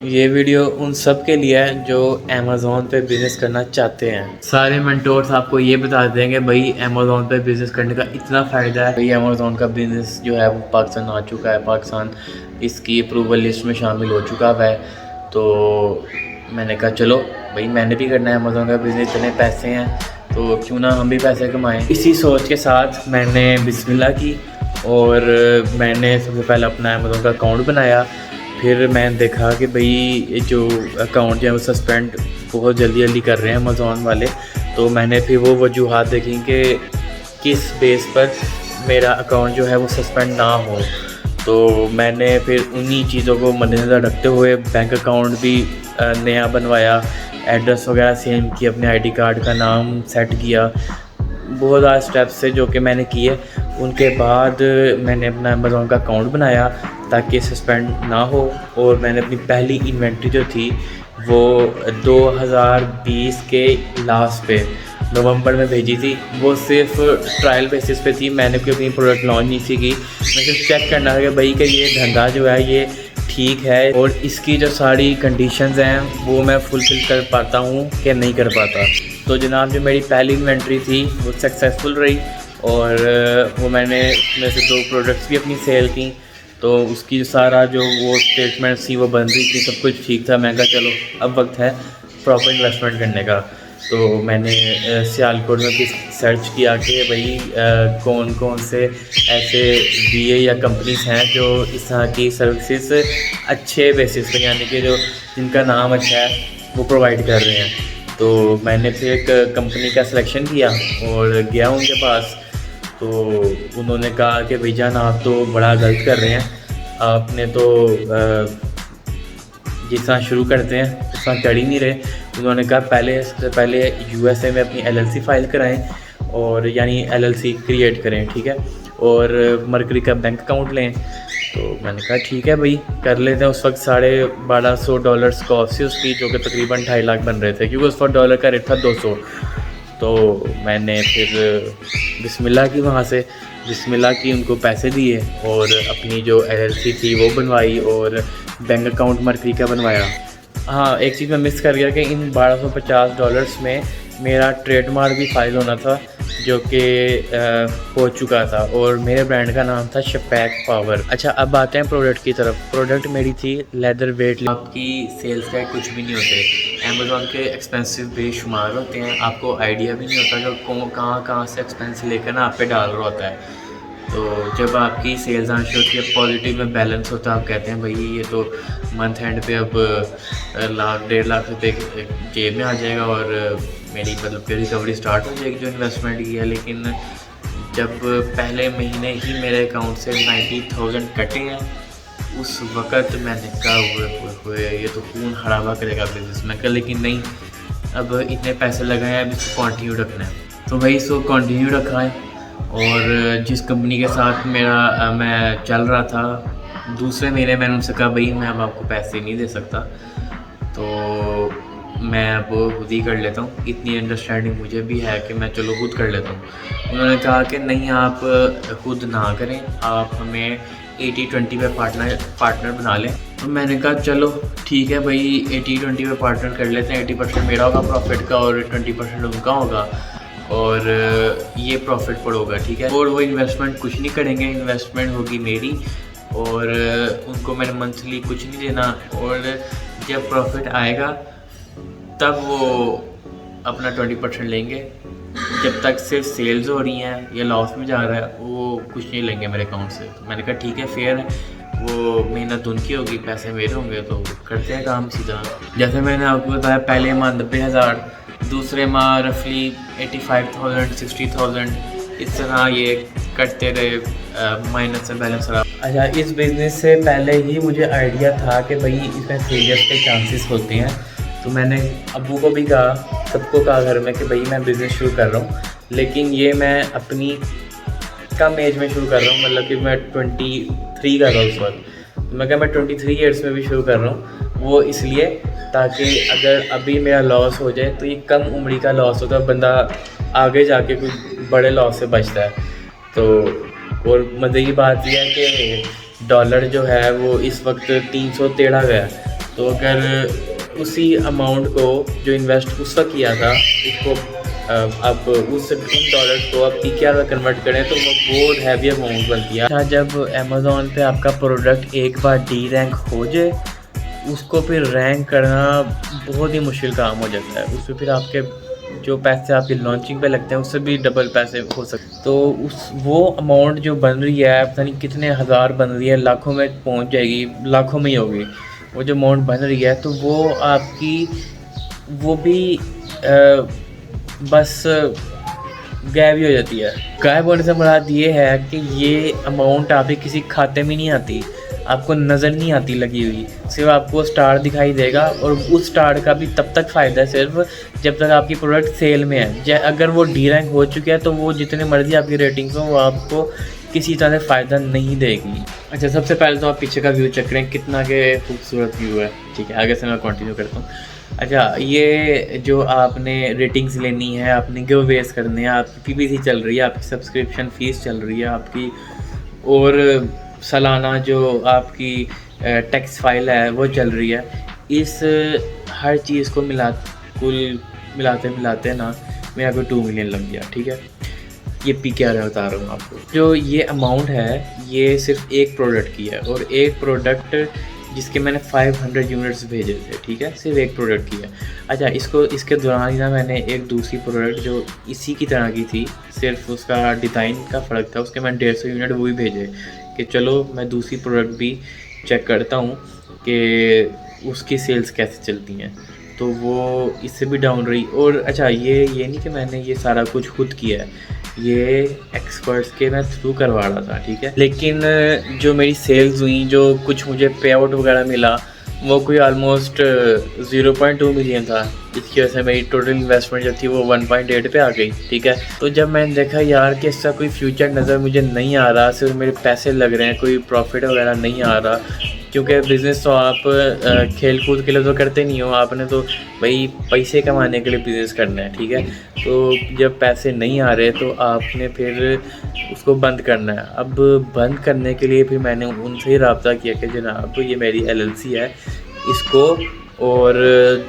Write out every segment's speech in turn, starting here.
ये वीडियो उन सब के लिए है जो अमेज़ोन पे बिज़नेस करना चाहते हैं। सारे मेंटोर्स आपको ये बता देंगे भाई अमेज़ोन पे बिज़नेस करने का इतना फ़ायदा है। भाई अमेज़ोन का बिज़नेस जो है वो पाकिस्तान आ चुका है, पाकिस्तान इसकी अप्रूवल लिस्ट में शामिल हो चुका है। तो मैंने कहा चलो भाई मैंने भी करना है अमेज़ोन का बिज़नेस, इतने पैसे हैं तो क्यों ना हम भी पैसे कमाएँ। इसी सोच के साथ मैंने बिस्मिल्लाह की और मैंने सबसे पहले अपना अमेज़ोन का अकाउंट बनाया। फिर मैंने देखा कि भाई ये जो अकाउंट जो है वो सस्पेंड बहुत जल्दी कर रहे हैं अमेज़ोन वाले। तो मैंने फिर वो वजूहात देखी कि किस बेस पर मेरा अकाउंट जो है वो सस्पेंड ना हो। तो मैंने फिर उन्हीं चीज़ों को मद्देनज़र रखते हुए बैंक अकाउंट भी नया बनवाया, एड्रेस वगैरह सेम किया, अपने आईडी कार्ड का नाम सेट किया। बहुत ज़्यादा स्टेप्स थे जो कि मैंने किए। उनके बाद मैंने अपना अमेज़ोन का अकाउंट बनाया ताकि सस्पेंड ना हो। और मैंने अपनी पहली इन्वेंट्री जो थी वो 2020 के लास्ट पे नवंबर में भेजी थी। वो सिर्फ ट्रायल बेसिस पे थी, मैंने कोई अपनी प्रोडक्ट लॉन्च नहीं सी की। मैं सिर्फ चेक करना था कि भाई कि ये धंधा जो है ये ठीक है और इसकी जो सारी कंडीशंस हैं वो मैं फुलफ़िल कर पाता हूँ कि नहीं कर पाता। तो जनाब जो मेरी पहली इन्वेंट्री थी वो सक्सेसफुल रही और वो मैंने उसमें से 2 प्रोडक्ट्स भी अपनी सेल की। तो उसकी सारा जो वो स्टेटमेंट थी वो बन रही थी, सब कुछ ठीक था। मैं कहा चलो अब वक्त है प्रॉपर इन्वेस्टमेंट करने का। तो मैंने सियालकोट में भी सर्च किया कि भाई कौन कौन से ऐसे बीए या कंपनीज हैं जो इस तरह की सर्विसेज अच्छे बेसिस पे यानी कि जो जिनका नाम अच्छा है वो प्रोवाइड कर रहे हैं। तो मैंने फिर एक कंपनी का सिलेक्शन किया और गया उनके पास। तो उन्होंने कहा कि भईजान आप तो बड़ा गलत कर रहे हैं, आपने तो जिस तरह शुरू करते हैं उस तरह कर ही नहीं रहे। उन्होंने कहा सबसे पहले यूएसए में अपनी एलएलसी फाइल कराएं और यानी एलएलसी क्रिएट करें, ठीक है, और मरकरी का बैंक अकाउंट लें। तो मैंने कहा ठीक है भाई कर लेते हैं। उस वक्त $1250 कॉस्ट थी उसकी, जो कि तकरीबन 2.5 लाख बन रहे थे क्योंकि उस वक्त डॉलर का रेट था 200। तो मैंने फिर बिस्मिल्लाह की, वहाँ से बिस्मिल्लाह की, उनको पैसे दिए और अपनी जो एलएलसी थी वो बनवाई और बैंक अकाउंट मरकरी का बनवाया। हाँ, एक चीज़ मैं मिस कर गया कि इन $1250 में मेरा ट्रेडमार्क भी फाइल होना था जो कि हो चुका था और मेरे ब्रांड का नाम था शपैक पावर। अच्छा, अब आते हैं प्रोडक्ट की तरफ। प्रोडक्ट मेरी थी लेदर वेट। आपकी सेल्स का कुछ भी नहीं होते, अमेज़ॉन के एक्सपेंसिव बेशुमार होते हैं, आपको आइडिया भी नहीं होता कि कहाँ से एक्सपेंस लेकर ना आप पे डाल रहा होता है। तो जब आपकी सेल्स आनी शुरू होती है, पॉजिटिव में बैलेंस होता है, आप कहते हैं भाई ये तो मंथ एंड पे अब लाख 1.5 लाख रुपये जेब में आ जाएगा और मेरी मतलब कि रिकवरी स्टार्ट हो जाएगी जो इन्वेस्टमेंट की है। लेकिन जब पहले महीने ही मेरे अकाउंट से 90,000 कटे हैं उस वक़्त मैंने कहा हुए ये तो खून खराबा करेगा बिज़नेस। मैं कहा लेकिन नहीं, अब इतने पैसे लगाए हैं, अब इसको कंटिन्यू रखना है। तो भाई इसको कंटिन्यू रखा है और जिस कंपनी के साथ मैं चल रहा था, दूसरे महीने मैंने उनसे कहा भाई मैं अब आपको पैसे नहीं दे सकता, तो मैं अब खुद ही कर लेता हूँ। इतनी अंडरस्टैंडिंग मुझे भी है कि मैं चलो खुद कर लेता हूँ। उन्होंने कहा कि नहीं आप खुद ना करें, आप हमें 80-20 पे पार्टनर बना लें। तो मैंने कहा चलो ठीक है भाई 80-20 पे पार्टनर कर लेते हैं। 80% मेरा होगा प्रॉफिट का और 20% उनका होगा और ये प्रॉफिट पर होगा, ठीक है। और वो इन्वेस्टमेंट कुछ नहीं करेंगे, इन्वेस्टमेंट होगी मेरी और उनको मैंने मंथली कुछ नहीं देना और जब प्रॉफिट आएगा तब वो अपना 20% लेंगे। जब तक सिर्फ सेल्स हो रही हैं या लॉस में जा रहा है वो कुछ नहीं लेंगे मेरे अकाउंट से। तो मैंने कहा ठीक है फेयर है, वो मेहनत उनकी होगी, पैसे मेरे होंगे, तो करते हैं काम सीधा। जैसे मैंने आपको बताया पहले माह 90,000, दूसरे माह रफली 85,000 60,000, इस तरह ये कटते रहे, माइनस से बैलेंस रहा। अच्छा, इस बिज़नेस से पहले ही मुझे आइडिया था कि भाई इसमें फेलियर के चांसेस होते हैं। तो मैंने अब्बू को भी कहा, सबको कहा घर में कि भाई मैं बिज़नेस शुरू कर रहा हूँ, लेकिन ये मैं अपनी कम एज में शुरू कर रहा हूँ, मतलब कि मैं 23 कर रहा हूँ उस वक्त। तो मैं कहा मैं 23 ईयर्स में भी शुरू कर रहा हूँ, वो इसलिए ताकि अगर अभी मेरा लॉस हो जाए तो ये कम उम्री का लॉस होता है, बंदा आगे जाके कोई बड़े लॉस से बचता है। तो और मज़े की बात यह है कि डॉलर जो है वो इस वक्त 313 गया। तो अगर उसी अमाउंट को जो इन्वेस्ट उसका किया था उसको अब उन डॉलर को आप PKR में कन्वर्ट करें तो वो बहुत हैवी अमाउंट बनती है। अच्छा, जब अमेज़ोन पे आपका प्रोडक्ट एक बार डी रैंक हो जाए, उसको फिर रैंक करना बहुत ही मुश्किल काम हो जाता है। उसमें फिर आपके जो पैसे आपके लॉन्चिंग पे लगते हैं उससे भी डबल पैसे हो सकते। तो वो अमाउंट जो बन रही है, पता नहीं कितने हज़ार बन रही है, लाखों में पहुंच जाएगी, लाखों में ही होगी वो जो अमाउंट बन रही है। तो वो आपकी वो भी बस गायब ही हो जाती है। गायब होने से मुराद ये है कि ये अमाउंट आपके किसी खाते में नहीं आती, आपको नज़र नहीं आती लगी हुई, सिर्फ आपको स्टार दिखाई देगा। और उस स्टार का भी तब तक फ़ायदा है सिर्फ जब तक आपकी प्रोडक्ट सेल में है। अगर वो डी रैंक हो चुका है तो वो जितने मर्जी आपकी रेटिंग्स हो, वो आपको किसी तरह से फ़ायदा नहीं देगी। अच्छा, सबसे पहले तो आप पीछे का व्यू चेक करें, कितना के खूबसूरत व्यू है। ठीक है, आगे से मैं कंटिन्यू करता हूँ। अच्छा, ये जो आपने रेटिंग्स लेनी है, आपने गिव अवेज करने हैं, आपकी PPC चल रही है, आपकी सब्सक्रिप्शन फ़ीस चल रही है आपकी, और सालाना जो आपकी टैक्स फाइल है वो चल रही है। इस हर चीज़ को मिलाते मिलाते ना मेरा को 2 मिलियन लग गया। ठीक है, ये PKR बता रहा हूँ आपको। जो ये अमाउंट है ये सिर्फ एक प्रोडक्ट की है, और एक प्रोडक्ट जिसके मैंने 500 यूनिट्स भेजे थे। ठीक है, सिर्फ एक प्रोडक्ट की है। अच्छा, इसके दौरान ही ना मैंने एक दूसरी प्रोडक्ट जो इसी की तरह की थी, सिर्फ उसका डिज़ाइन का फ़र्क था, उसके मैंने 150 यूनिट वो भी भेजे कि चलो मैं दूसरी प्रोडक्ट भी चेक करता हूँ कि उसकी सेल्स कैसे चलती हैं। तो वो इससे भी डाउन रही। और अच्छा, ये नहीं कि मैंने ये सारा कुछ खुद किया है, ये एक्सपर्ट्स के मैं थ्रू करवा रहा था। ठीक है, लेकिन जो मेरी सेल्स हुई, जो कुछ मुझे पे आउट वगैरह मिला, वो कोई ऑलमोस्ट 0.2 मिलियन था। इसकी वजह से मेरी टोटल इन्वेस्टमेंट जो थी वो 1.8 पे आ गई। ठीक है, तो जब मैंने देखा यार कि इसका कोई फ्यूचर नज़र मुझे नहीं आ रहा, सिर्फ मेरे पैसे लग रहे हैं, कोई प्रॉफिट वगैरह नहीं आ रहा, क्योंकि बिज़नेस तो आप खेल कूद के लिए तो करते नहीं हो, आपने तो भाई पैसे कमाने के लिए बिज़नेस करना है। ठीक है, तो जब पैसे नहीं आ रहे तो आपने फिर उसको बंद करना है। अब बंद करने के लिए फिर मैंने उनसे ही रब्ता किया कि जनाब ये मेरी LLC है, इसको और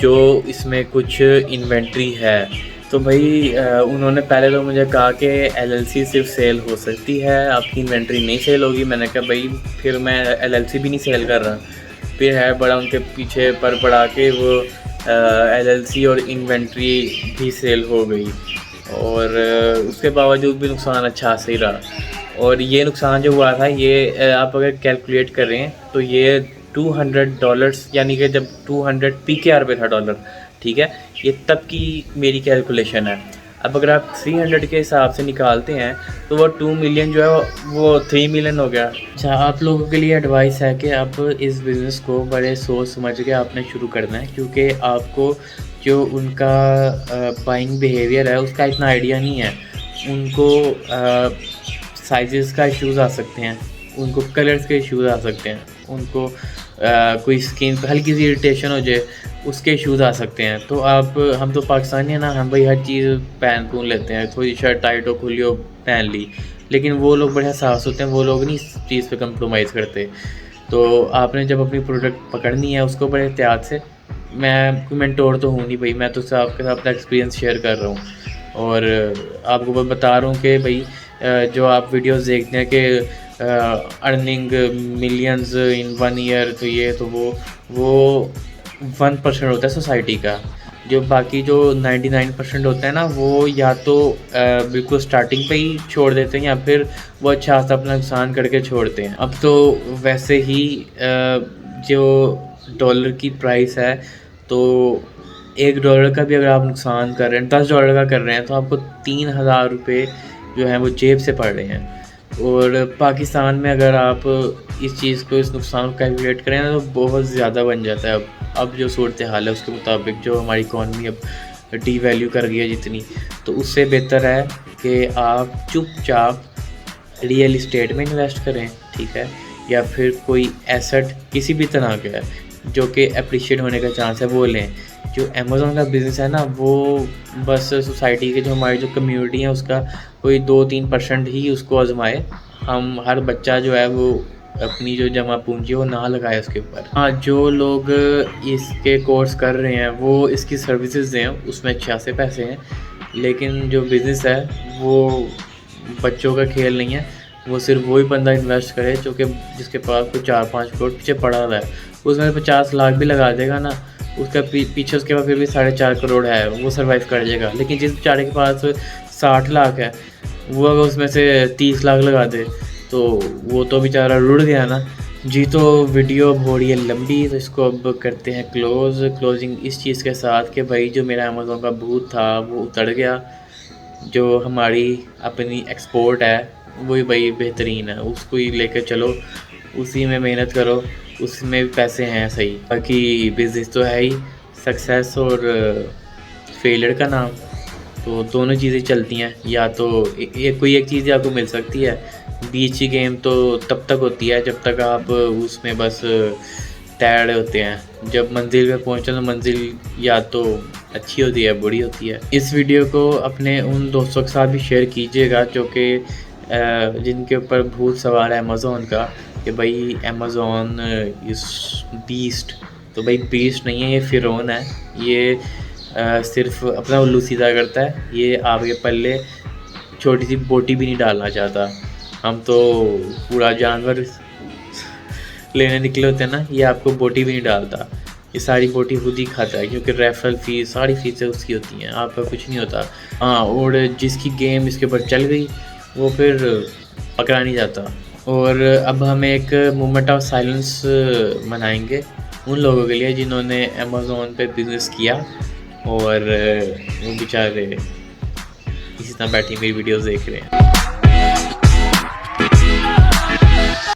जो इसमें कुछ इन्वेंट्री है, तो भाई उन्होंने पहले तो मुझे कहा कि LLC सिर्फ सेल हो सकती है, आपकी इन्वेंट्री नहीं सेल होगी। मैंने कहा भाई फिर मैं LLC भी नहीं सेल कर रहा। फिर है बड़ा उनके पीछे पर पड़ा के वो LLC और इन्वेंट्री भी सेल हो गई, और उसके बावजूद भी नुकसान अच्छा से ही रहा। और ये नुकसान जो हुआ था, ये आप अगर कैलकुलेट करें तो ये $200, यानी कि जब 200 PKR पे था डॉलर। ठीक है, ये तब की मेरी कैलकुलेशन है। अब अगर आप 300 के हिसाब से निकालते हैं तो वो 2 मिलियन जो है वो 3 मिलियन हो गया। अच्छा, आप लोगों के लिए एडवाइस है कि आप इस बिज़नेस को बड़े सोच समझ के आपने शुरू करना है, क्योंकि आपको जो उनका बाइंग बिहेवियर है उसका इतना आइडिया नहीं है। उनको साइज़ का इश्यूज़ आ सकते हैं, उनको कलर्स के इश्यूज़ आ सकते हैं, उनको कोई स्किन पर हल्की सी इरिटेशन हो जाए उसके इश्यूज़ आ सकते हैं। तो हम तो पाकिस्तानी हैं ना, हम भाई हर चीज़ पहन लेते हैं, थोड़ी शर्ट टाइट हो खुली हो पहन ली, लेकिन वो लोग बड़े हसास होते हैं, वो लोग नहीं इस चीज़ पे कंप्रोमाइज़ करते। तो आपने जब अपनी प्रोडक्ट पकड़नी है उसको बड़े एहतियात से, मैं कोई मेंटोर तो हूँ नहीं भाई, मैं तो आपके साथ अपना एक्सपीरियंस शेयर कर रहा हूँ, और आपको मैं बता रहा हूँ कि भाई जो आप वीडियोस देखते हैं कि अर्निंग मिलियंस इन 1 ईयर, तो ये तो वो 1% होता है सोसाइटी का। जो बाकी जो 99% होता है ना, वो या तो बिल्कुल स्टार्टिंग पे ही छोड़ देते हैं, या फिर वो अच्छा सा अपना नुकसान करके छोड़ते हैं। अब तो वैसे ही जो डॉलर की प्राइस है, तो $1 का भी अगर आप नुकसान कर रहे हैं, $10 का कर रहे हैं, तो आपको 3,000 रुपये जो है वो जेब से पड़ रहे हैं। और पाकिस्तान में अगर आप इस चीज़ को, इस नुकसान को कैलकुलेट करें ना, तो बहुत ज़्यादा बन जाता है। अब जो सूरत हाल है उसके मुताबिक जो हमारी इकॉनमी अब डीवैल्यू कर गई है जितनी, तो उससे बेहतर है कि आप चुपचाप रियल इस्टेट में इन्वेस्ट करें। ठीक है, या फिर कोई एसेट किसी भी तरह का है जो कि अप्रिशिएट होने का चांस है वो लें। जो अमेज़ॉन का बिज़नेस है ना, वो बस सोसाइटी के जो हमारी जो कम्युनिटी है उसका कोई 2-3% ही उसको आजमाए। हम हर बच्चा जो है वो अपनी जो जमा पूंजी है वो ना लगाए उसके ऊपर। हाँ, जो लोग इसके कोर्स कर रहे हैं वो इसकी सर्विसेज दें, उसमें अच्छे से पैसे हैं, लेकिन जो बिज़नेस है वो बच्चों का खेल नहीं है। वो सिर्फ वही बंदा इन्वेस्ट करे जो कि जिसके पास कोई 4-5 करोड़ पीछे पड़ा हुआ है, उसमें 50 लाख भी लगा देगा ना, उसका पीछे उसके पास फिर भी 4.5 करोड़ है, वो सर्वाइव कर जाएगा। लेकिन जिस बेचारे के पास 60 लाख है, वो अगर उसमें से 30 लाख लगा दे तो वो तो बेचारा रुड़ गया ना जी। तो वीडियो बहुत ही लंबी, तो इसको अब करते हैं क्लोजिंग इस चीज़ के साथ कि भाई जो मेरा अमेज़ोन का भूत था वो उतर गया। जो हमारी अपनी एक्सपोर्ट है वही भाई बेहतरीन है, उसको ही लेकर चलो, उसी में मेहनत करो, उसमें भी पैसे हैं सही। बाकी बिज़नेस तो है ही, सक्सेस और फेलियर का नाम, तो दोनों चीज़ें चलती हैं। या तो कोई एक चीज़ आपको मिल सकती है। बीच की गेम तो तब तक होती है जब तक आप उसमें बस तैर रहे होते हैं। जब मंजिल पे पहुँचो तो मंजिल या तो अच्छी होती है बुरी होती है। इस वीडियो को अपने उन दोस्तों के साथ भी शेयर कीजिएगा जो कि जिनके ऊपर भूत सवार है अमेज़ोन का, कि भाई अमेज़ोन इस बीस्ट। तो भाई बीस्ट नहीं है, ये फ़िरौन है। ये सिर्फ अपना उल्लू सीधा करता है, ये आपके पल्ले छोटी सी बोटी भी नहीं डालना चाहता। हम तो पूरा जानवर लेने निकले होते हैं ना, ये आपको बोटी भी नहीं डालता, ये सारी बोटी खुद ही खाता है, क्योंकि रेफरल फ़ीस सारी फ़ीसें उसकी होती हैं, आपका कुछ नहीं होता। हाँ, और जिसकी गेम इसके ऊपर चल गई वो फिर पकड़ा नहीं जाता। और अब हम एक मोमेंट ऑफ साइलेंस मनाएंगे उन लोगों के लिए जिन्होंने अमेज़ोन पे बिज़नेस किया और वो बेचारे इसी तरह बैठी मेरी वीडियोस देख रहे हैं।